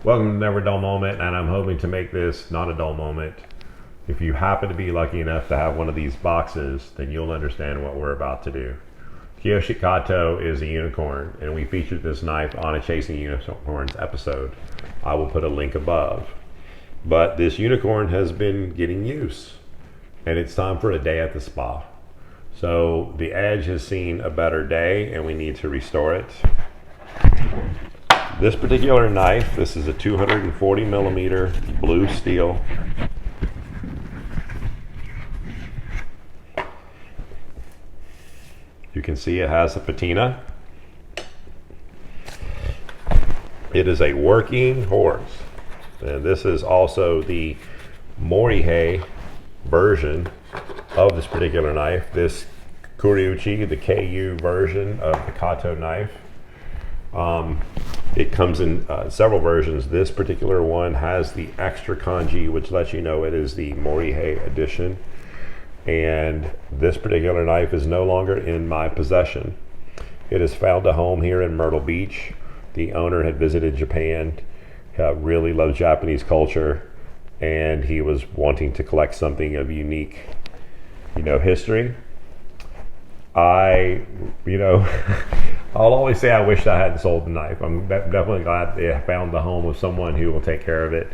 Welcome to Never Dull Moment, and I'm hoping to make this not a dull moment. If you happen to be lucky enough to have one of these boxes, then you'll understand what we're about to do. Kyoshi Kato is a unicorn, and we featured this knife on a Chasing Unicorns episode. I will put a link above. But this unicorn has been getting use, and it's time for a day at the spa. So the edge has seen a better day, and we need to restore it. This particular knife, this is a 240 millimeter blue steel. You can see it has a patina. It is a working horse. And this is also the Morihei version of this particular knife. This Kuryuchi, the KU version of the Kato knife. It comes in several versions. This particular one has the extra kanji, which lets you know it is the Morihei edition. And this particular knife is no longer in my possession. It has found a home here in Myrtle Beach. The owner had visited Japan, really loved Japanese culture, and he was wanting to collect something of unique, history. I'll always say I wish I hadn't sold the knife. I'm definitely glad they found the home of someone who will take care of it.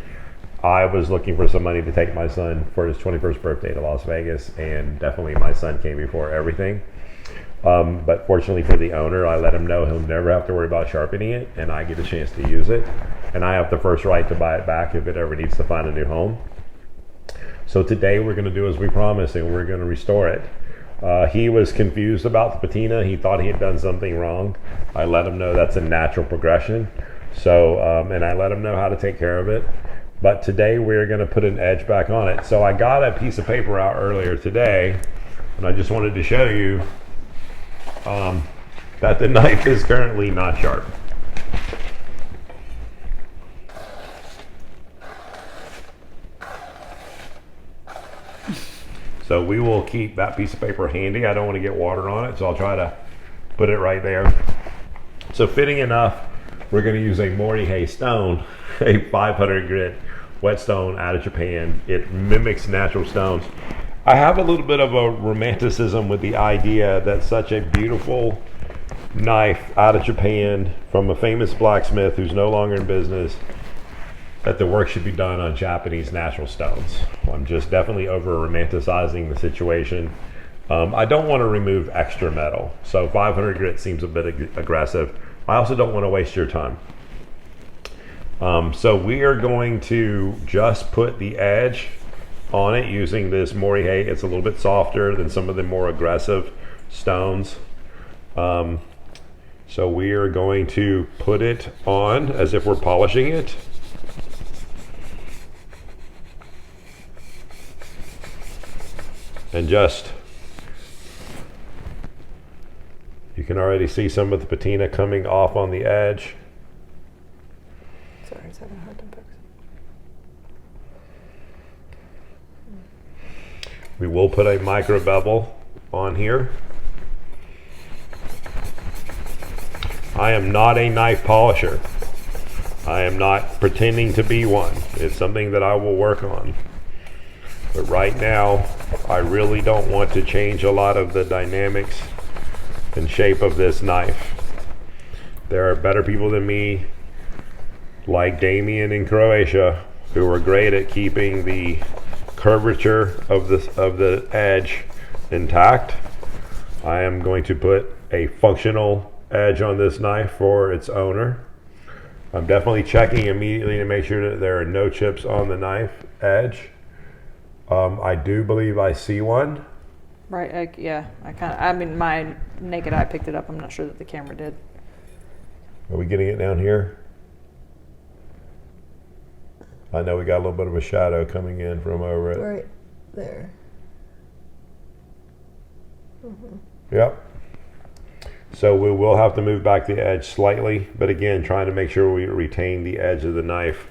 I was looking for some money to take my son for his 21st birthday to Las Vegas, and definitely my son came before everything. But fortunately for the owner, I let him know he'll never have to worry about sharpening it, and I get a chance to use it. And I have the first right to buy it back if it ever needs to find a new home. So today we're going to do as we promised, and we're going to restore it. He was confused about the patina. He thought he had done something wrong. I let him know that's a natural progression. So, and I let him know how to take care of it. But today we're going to put an edge back on it. So I got a piece of paper out earlier today, and I just wanted to show you that the knife is currently not sharp. So we will keep that piece of paper handy. I don't want to get water on it, so I'll try to put it right there. So fitting enough, we're going to use a Morihei stone, a 500 grit Whetstone out of Japan. It mimics natural stones. I have a little bit of a romanticism with the idea that such a beautiful knife out of Japan from a famous blacksmith who's no longer in business, that the work should be done on Japanese natural stones. I'm just definitely over romanticizing the situation. I don't want to remove extra metal, so 500 grit seems a bit aggressive. I also don't want to waste your time. So we are going to just put the edge on it using this Morihei. It's a little bit softer than some of the more aggressive stones. So we are going to put it on as if we're polishing it. And you can already see some of the patina coming off on the edge. Sorry, it's having a hard time focusing. We will put a micro bevel on here. I am not a knife polisher. I am not pretending to be one. It's something that I will work on. But right now, I really don't want to change a lot of the dynamics and shape of this knife. There are better people than me, like Damien in Croatia, who are great at keeping the curvature of the edge intact. I am going to put a functional edge on this knife for its owner. I'm definitely checking immediately to make sure that there are no chips on the knife edge. I do believe I see one. Right, my naked eye picked it up. I'm not sure that the camera did. Are we getting it down here? I know we got a little bit of a shadow coming in from over it. Right there. Mm-hmm. Yep. So we will have to move back the edge slightly, but again, trying to make sure we retain the edge of the knife.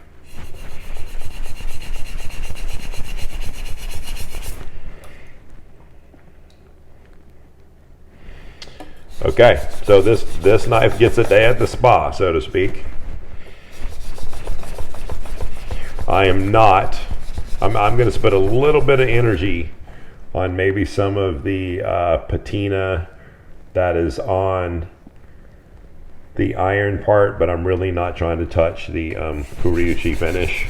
Okay, so this knife gets a day at the spa, so to speak. I am not. I'm going to spend a little bit of energy on maybe some of the patina that is on the iron part, but I'm really not trying to touch the Kuriuchi finish.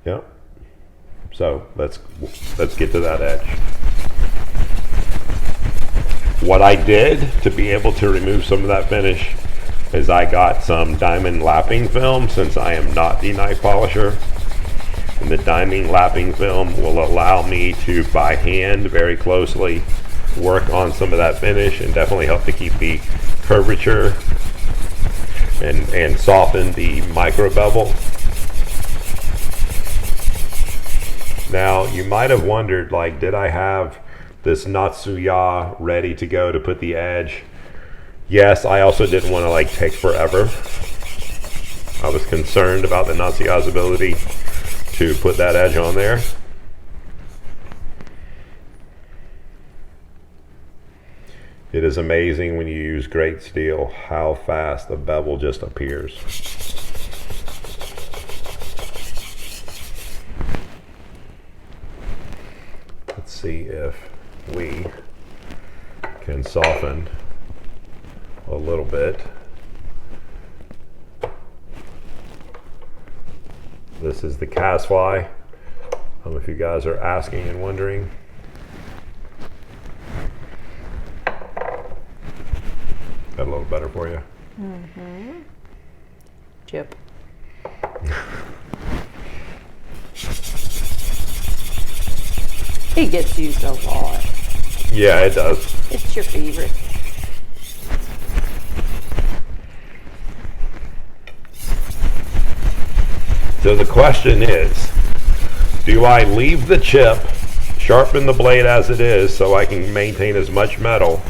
Yep. So let's get to that edge. What I did to be able to remove some of that finish is I got some diamond lapping film, since I am not the knife polisher. And the diamond lapping film will allow me to, by hand, very closely work on some of that finish, and definitely help to keep the curvature and soften the micro bevel. Now, you might have wondered, like, did I have this Natsuya ready to go to put the edge? Yes, I also didn't want to like take forever. I was concerned about the Natsuya's ability to put that edge on there. It is amazing when you use great steel how fast the bevel just appears. Let's see if we can soften a little bit. This is the cast fly. If you guys are asking and wondering. Got a little better for you. Mm-hmm. Chip. It gets used a lot. Yeah, it does. It's your favorite. So the question is, do I leave the chip, sharpen the blade as it is so I can maintain as much metal,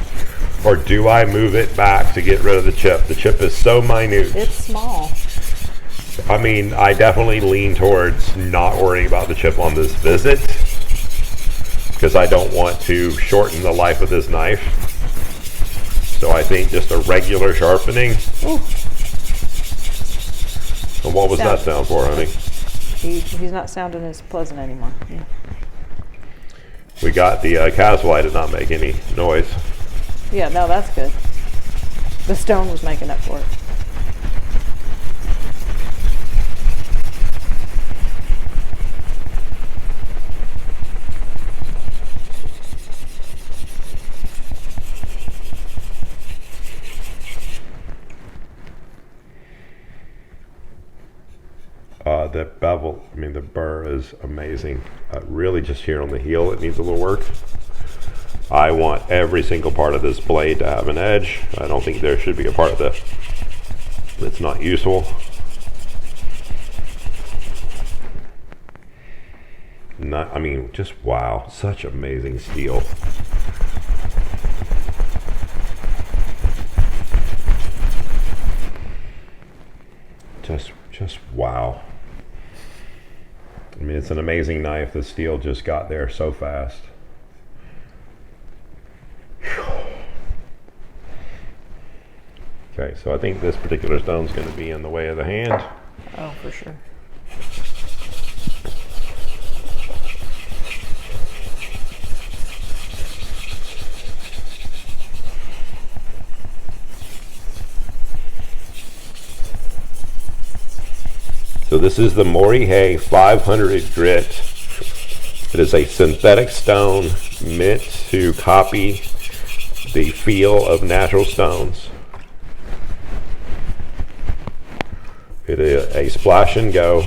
or do I move it back to get rid of the chip? The chip is so minute. It's small. I mean, I definitely lean towards not worrying about the chip on this visit, because I don't want to shorten the life of this knife. So I think just a regular sharpening. Ooh. And what was that sound for, honey? He's not sounding as pleasant anymore. Yeah. We got the cast fly did not make any noise. Yeah, no, that's good. The stone was making up for it. The bevel, I mean the burr is amazing. Really just here on the heel it needs a little work. I want every single part of this blade to have an edge. I don't think there should be a part of this that's not useful. I mean, just wow, such amazing steel. Just wow. I mean, it's an amazing knife. The steel just got there so fast. Okay, so I think this particular stone is going to be in the way of the hand. Oh, for sure. So this is the Morihei 500 grit. It is a synthetic stone meant to copy the feel of natural stones. It is a splash and go.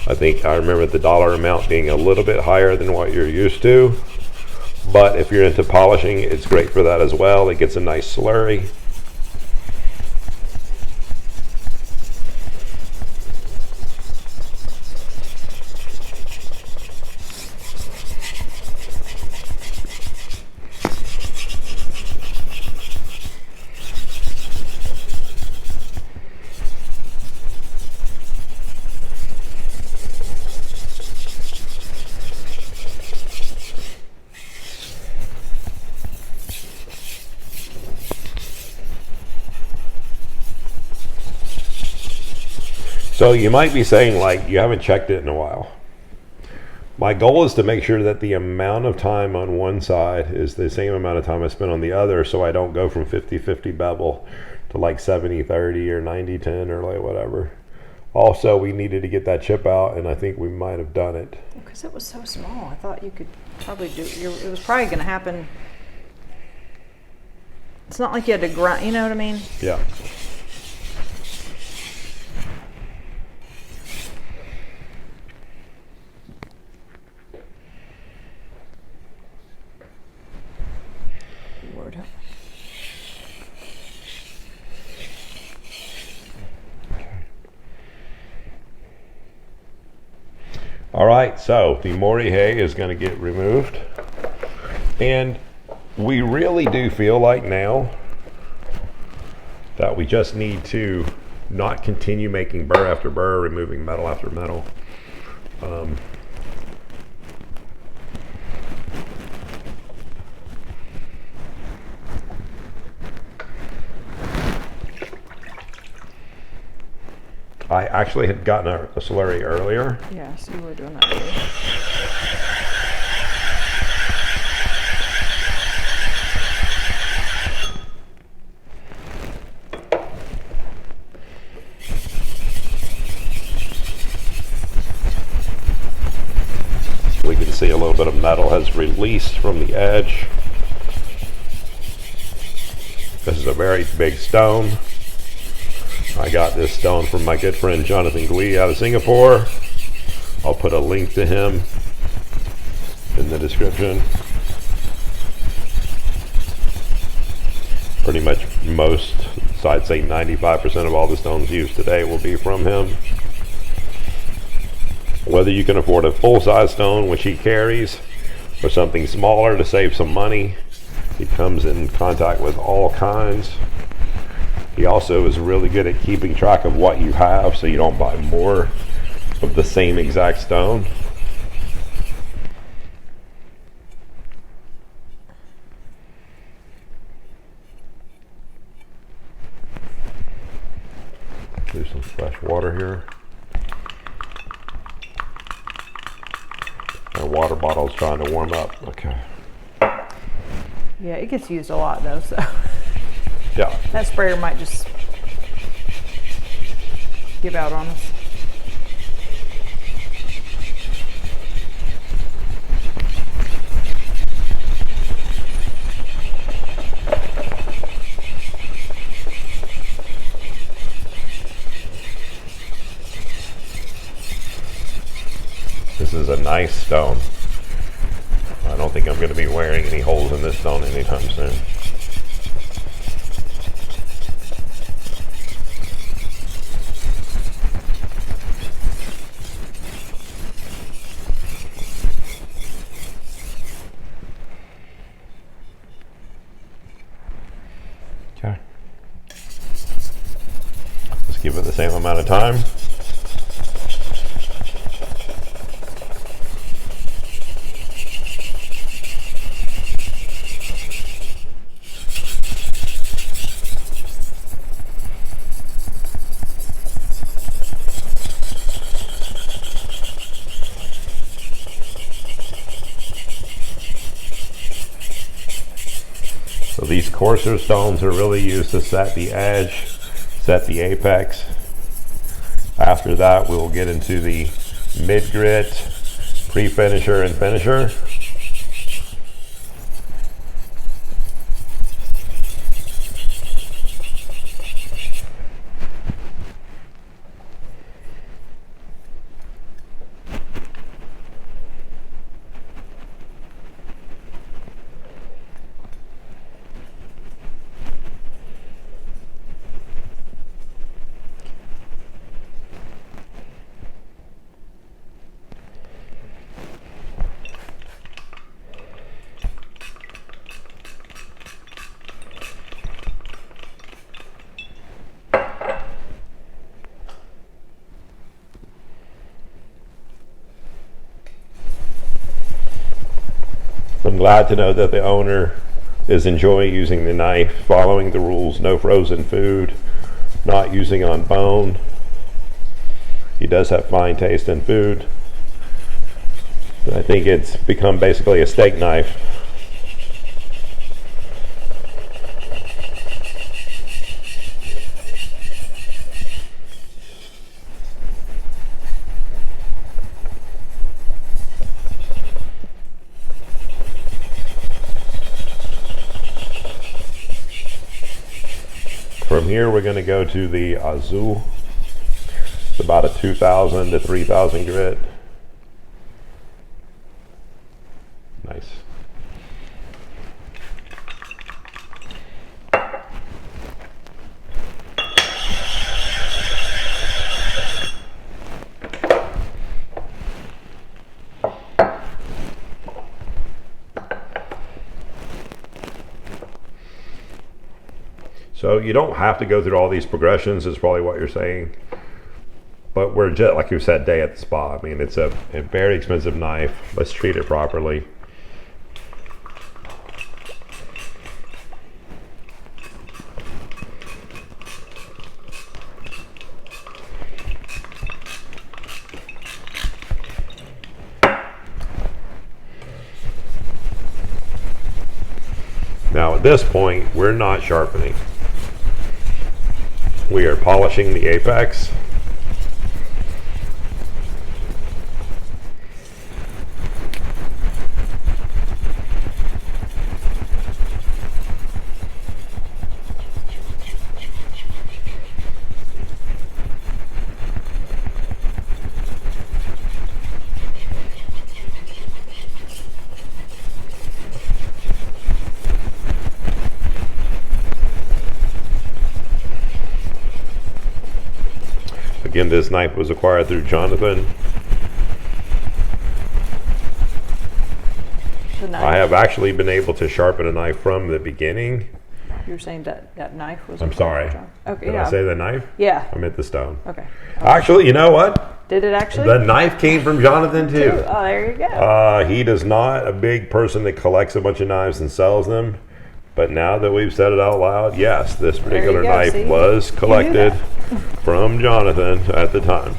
I think I remember the dollar amount being a little bit higher than what you're used to, but if you're into polishing, it's great for that as well. It gets a nice slurry. So you might be saying, like, you haven't checked it in a while. My goal is to make sure that the amount of time on one side is the same amount of time I spend on the other, so I don't go from 50-50 bevel to like 70-30 or 90-10 or like whatever. Also, we needed to get that chip out, and I think we might have done it. Because it was so small, I thought you could probably do. It was probably going to happen. It's not like you had to grind. You know what I mean? Yeah. Lord help me. All right, so the Morihei is going to get removed. And we really do feel like now that we just need to not continue making burr after burr, removing metal after metal. I actually had gotten a slurry earlier. Yes, you were doing that earlier. We can see a little bit of metal has released from the edge. This is a very big stone. I got this stone from my good friend Jonathan Gwee out of Singapore. I'll put a link to him in the description. Pretty much most, so I'd say 95% of all the stones used today will be from him. Whether you can afford a full-size stone, which he carries, or something smaller to save some money, he comes in contact with all kinds. He also is really good at keeping track of what you have so you don't buy more of the same exact stone. Do some fresh water here. My water bottle's trying to warm up. Okay. Yeah, it gets used a lot though, so Yeah. that sprayer might just give out on us. This is a nice stone. I don't think I'm going to be wearing any holes in this stone anytime soon. Okay. Let's give it the same amount of time. So these coarser stones are really used to set the edge, set the apex. After that, we will get into the mid-grit, pre-finisher, and finisher. I'm glad to know that the owner is enjoying using the knife, following the rules, no frozen food, not using on bone. He does have fine taste in food. I think it's become basically a steak knife. From here, we're going to go to the Azul. It's about a 2,000 to 3,000 grit. Nice. So you don't have to go through all these progressions, is probably what you're saying. But we're just, like you said, day at the spa. I mean, it's a very expensive knife. Let's treat it properly. Now at this point, we're not sharpening. We are polishing the apex. Again, this knife was acquired through Jonathan. I have actually been able to sharpen a knife from the beginning. You're saying that knife was. I'm sorry. Okay. Did Yeah. I say the knife? Yeah. I meant the stone. Okay. Actually, you know what? Did it actually? The knife came from Jonathan too. Oh, there you go. He does not a big person that collects a bunch of knives and sells them. But now that we've said it out loud, yes, this particular go, knife see? was You knew collected that. from Jonathan at the time.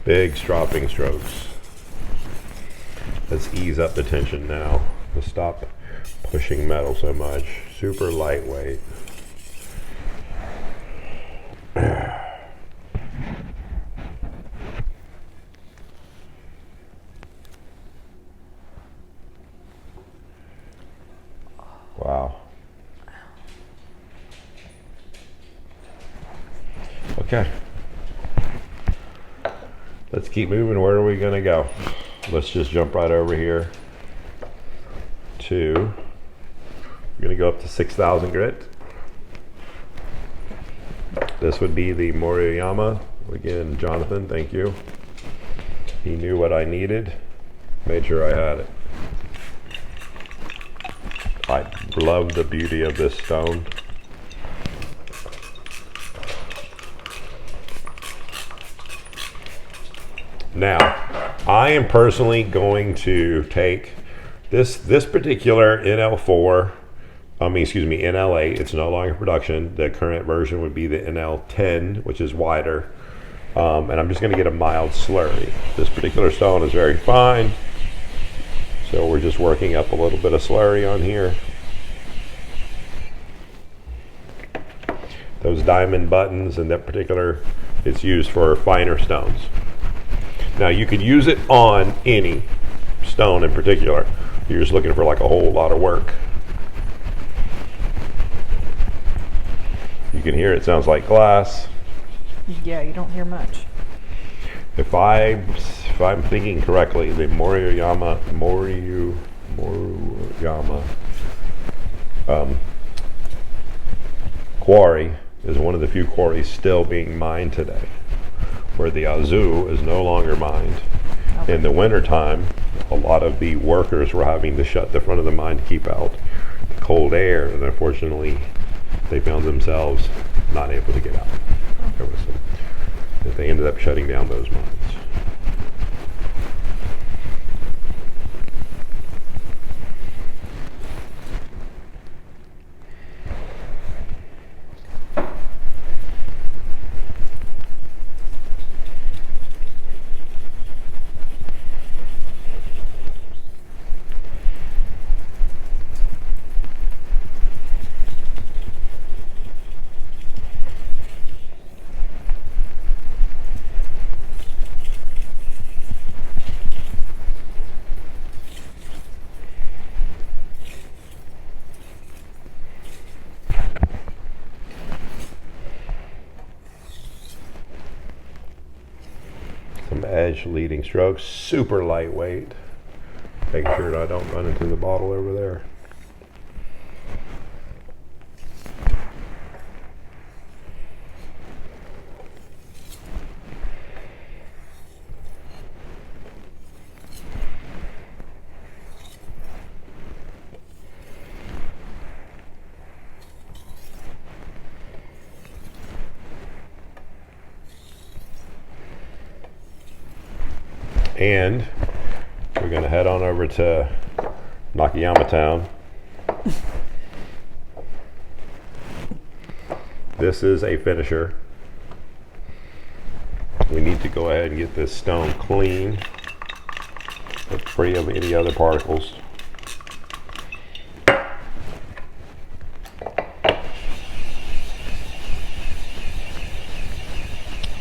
Big stropping strokes. Let's ease up the tension now. Let's stop pushing metal so much. Super lightweight. Wow. Okay. Let's keep moving. Where are we going to go? Let's just jump right over here to, we're going to go up to 6,000 grit. This would be the Morihei. Again, Jonathan, thank you. He knew what I needed, made sure I had it. I love the beauty of this stone. Now, I am personally going to take this particular NL4, NL8, it's no longer production. The current version would be the NL10, which is wider. And I'm just going to get a mild slurry. This particular stone is very fine. So we're just working up a little bit of slurry on here. Those diamond buttons and that particular, it's used for finer stones. Now you could use it on any stone in particular. You're just looking for like a whole lot of work. You can hear it sounds like glass. Yeah, you don't hear much. If I I'm thinking correctly, the Moriyama quarry is one of the few quarries still being mined today, where the Azu is no longer mined. Okay. In the wintertime, a lot of the workers were having to shut the front of the mine to keep out the cold air, and unfortunately they found themselves not able to get out. They ended up shutting down those mines. Some edge leading strokes, super lightweight. Making sure I don't run into the bottle over there. And we're going to head on over to Nakayama Town. This is a finisher. We need to go ahead and get this stone clean, but free of any other particles.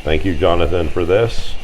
Thank you, Jonathan, for this.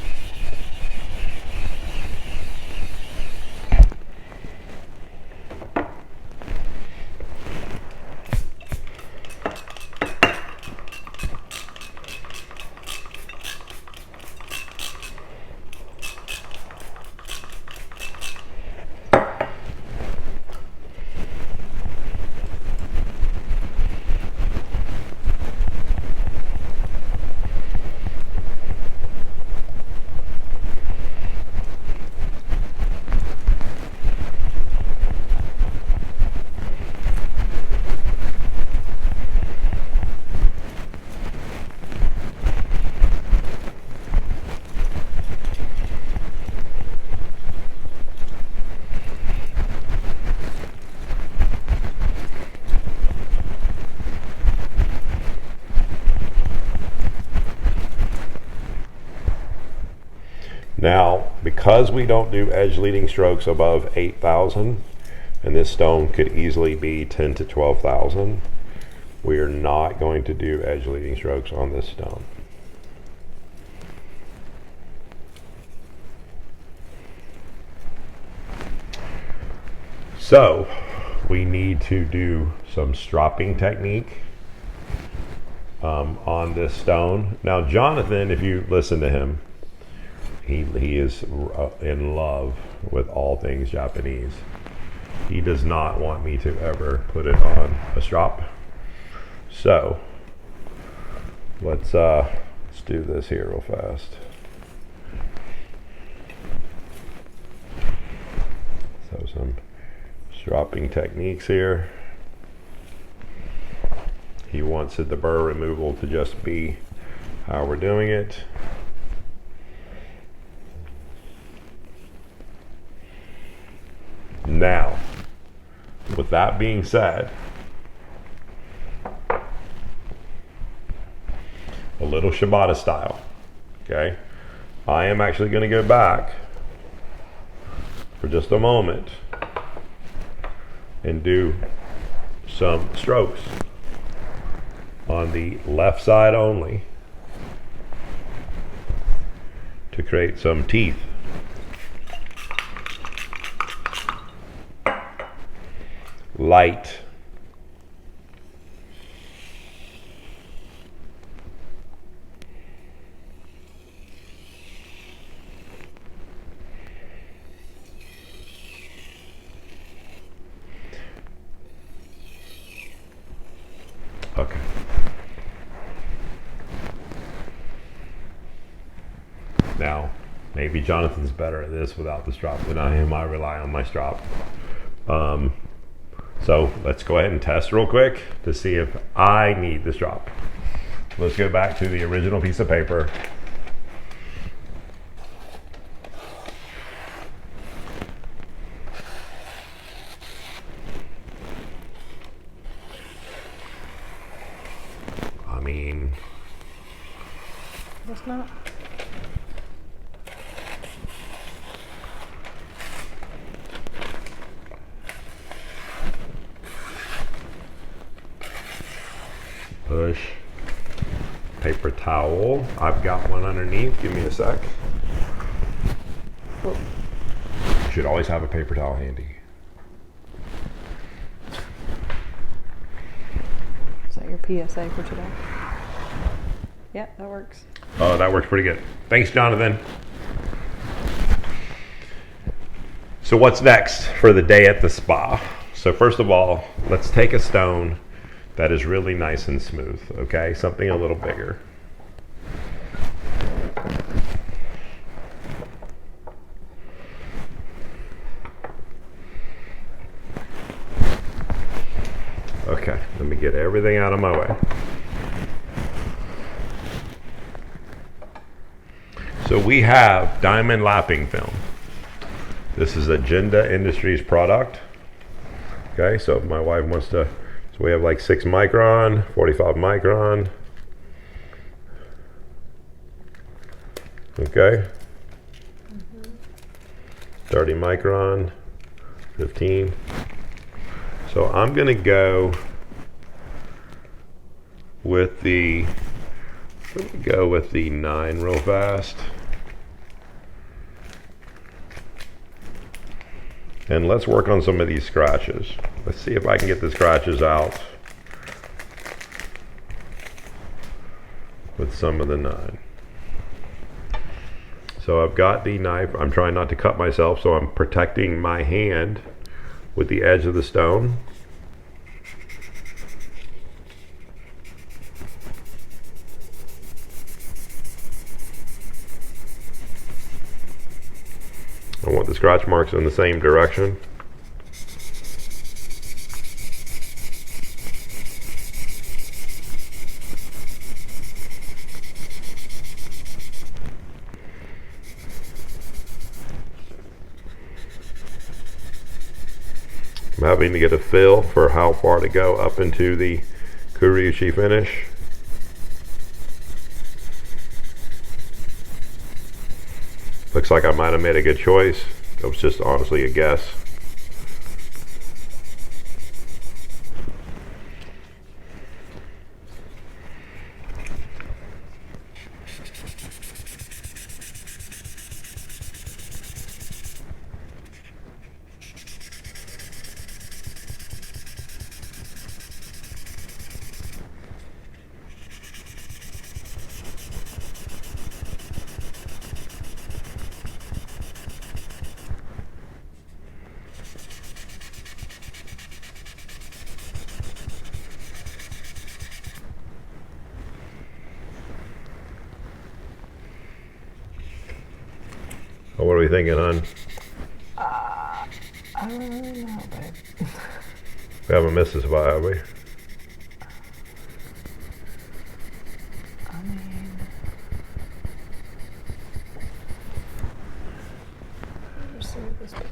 Now, because we don't do edge leading strokes above 8,000, and this stone could easily be 10 to 12,000, we are not going to do edge leading strokes on this stone. So, we need to do some stropping technique on this stone. Now, Jonathan, if you listen to him, he is in love with all things Japanese. He does not want me to ever put it on a strop. So let's do this here real fast. So some stropping techniques here. He wants the burr removal to just be how we're doing it. Now, with that being said, a little Shibata style, okay? I am actually going to go back for just a moment and do some strokes on the left side only to create some teeth. Light. Maybe Jonathan's better at this without the strop than I am. I rely on my strop. So let's go ahead and test real quick to see if I need the strop. Let's go back to the original piece of paper. I mean, That's not. push. Paper towel. I've got one underneath. Give me a sec. Oh. You should always have a paper towel handy. Is that your PSA for today? Yeah, that works. Oh, that works pretty good. Thanks, Jonathan. So what's next for the day at the spa? So first of all, let's take a stone that is really nice and smooth, okay? Something a little bigger. Okay, let me get everything out of my way. So we have diamond lapping film. This is a Jende Industries product. Okay, so if my wife wants to, so we have like 6 micron, 45 micron. Okay. 30 micron, 15. So I'm gonna go with the, let me go with the 9 real fast. And let's work on some of these scratches. Let's see if I can get the scratches out with some of the 9. So I've got the knife. I'm trying not to cut myself, so I'm protecting my hand with the edge of the stone. I want the scratch marks in the same direction. I'm having to get a feel for how far to go up into the Kyoshi finish. Looks like I might have made a good choice. It was just honestly a guess. Well, what are we thinking, hon? I don't really know, babe. We haven't missed this by, have we? I mean, let's see what this picks up.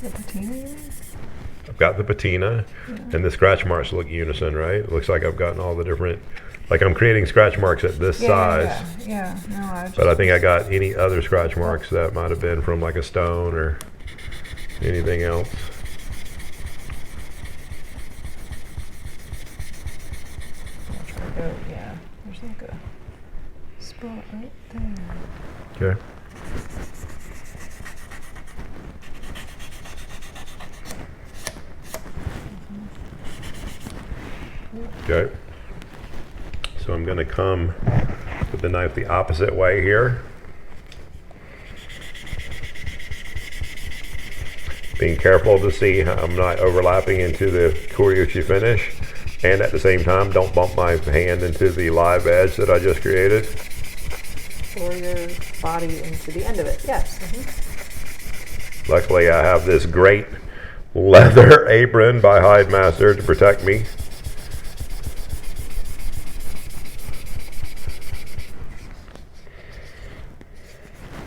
The patina, you mean? I've got the patina, and the scratch marks look unison, right? It looks like I've gotten all the different, like I'm creating scratch marks at this size. Yeah. No, I just. But I think I got any other scratch marks that might have been from like a stone or anything else. I'll try to go. Yeah, there's like a spot right there. Okay. Okay. So I'm going to come with the knife the opposite way here. Being careful to see how I'm not overlapping into the Kyoshi finish. And at the same time, don't bump my hand into the live edge that I just created. Or your body into the end of it, yes. Luckily, I have this great leather apron by Hide Master to protect me.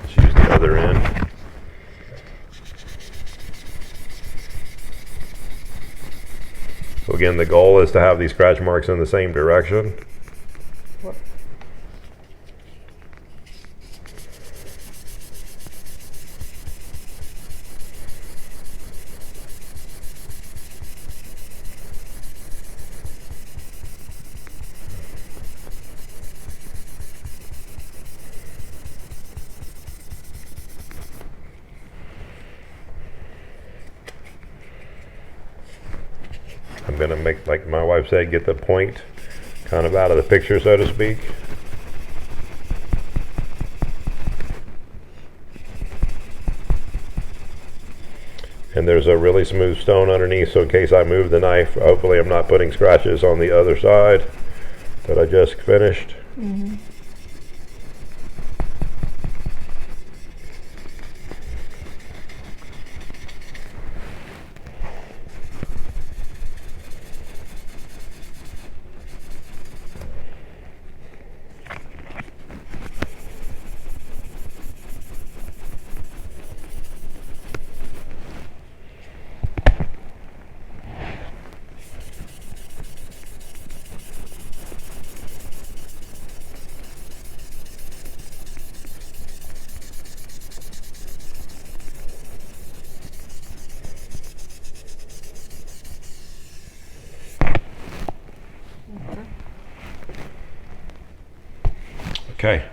Let's use the other end. So again, the goal is to have these scratch marks in the same direction. What? I'm going to make, like my wife said, get the point kind of out of the picture, so to speak. And there's a really smooth stone underneath, so in case I move the knife, hopefully I'm not putting scratches on the other side that I just finished. Mm-hmm. Okay,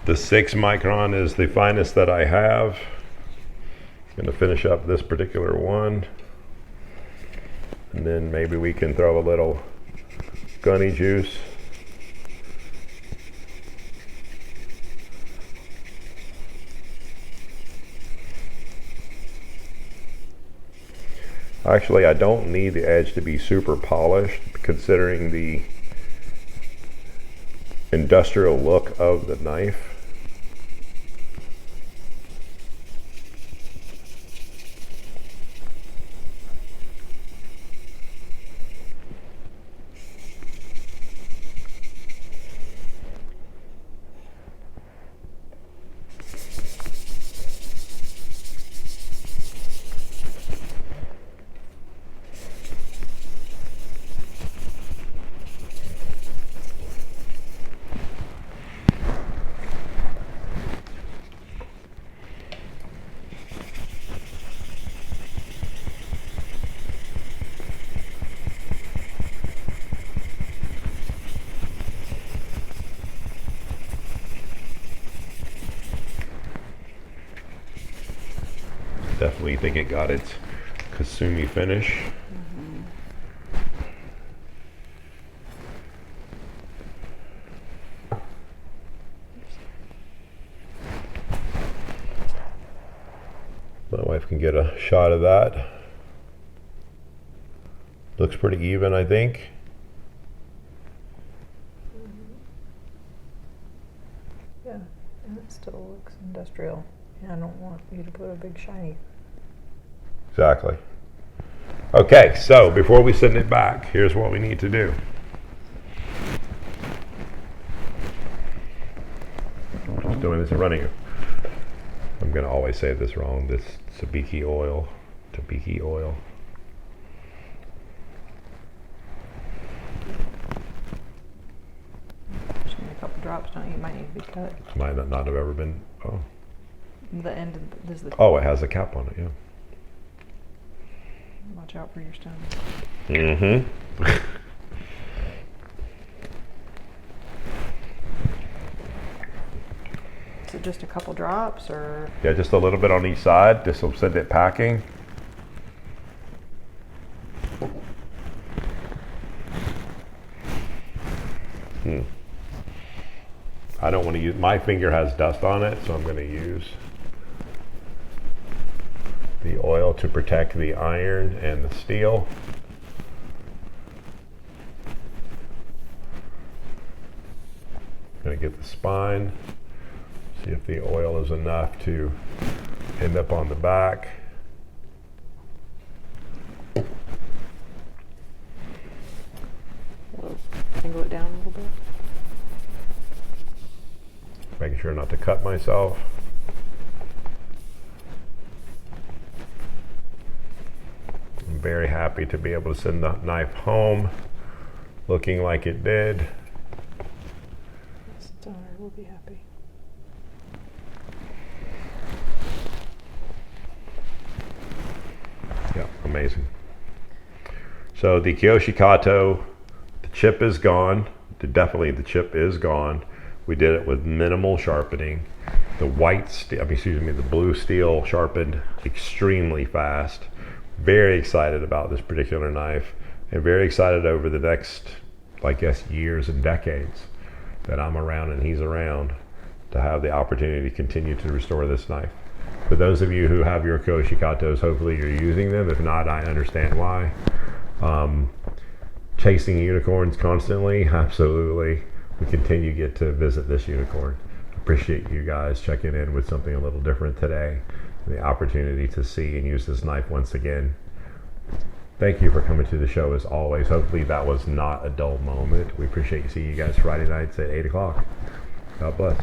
the 6 micron is the finest that I have. I'm going to finish up this particular one, and then maybe we can throw a little gunny juice. Actually, I don't need the edge to be super polished, considering the industrial look of the knife. Definitely think it got its Kasumi finish. Mm-hmm. My wife can get a shot of that. Looks pretty even, I think. Yeah, and it still looks industrial. I don't want you to put a big shiny. Exactly. Okay, so before we send it back, here's what we need to do. Just doing this and running it. I'm going to always say this wrong. This Tabiki oil. Tabiki oil. Just need a couple drops, don't you? Might need to be cut. This might not have ever been. Oh. The end of this is the. Oh, it has a cap on it, yeah. Watch out for your stones. Mm-hmm. Is it just a couple drops, or? Yeah, just a little bit on each side. This will send it packing. I don't want to use, my finger has dust on it, so I'm going to use the oil to protect the iron and the steel. get the spine. See if the oil is enough to end up on the back. We'll angle it down a little bit. Making sure not to cut myself. I'm very happy to be able to send the knife home looking like it did. Star will be happy. Yeah, amazing. So the Kyoshi Kato, the chip is gone. Definitely the chip is gone. We did it with minimal sharpening. The the blue steel sharpened extremely fast. Very excited about this particular knife, and very excited over the next, I guess, years and decades that I'm around and he's around to have the opportunity to continue to restore this knife. For those of you who have your Kyoshi Katos, hopefully you're using them. If not, I understand why. Chasing unicorns constantly, absolutely. We continue to get to visit this unicorn. Appreciate you guys checking in with something a little different today. And the opportunity to see and use this knife once again. Thank you for coming to the show as always. Hopefully that was not a dull moment. We appreciate seeing you guys Friday nights at 8 o'clock. God bless.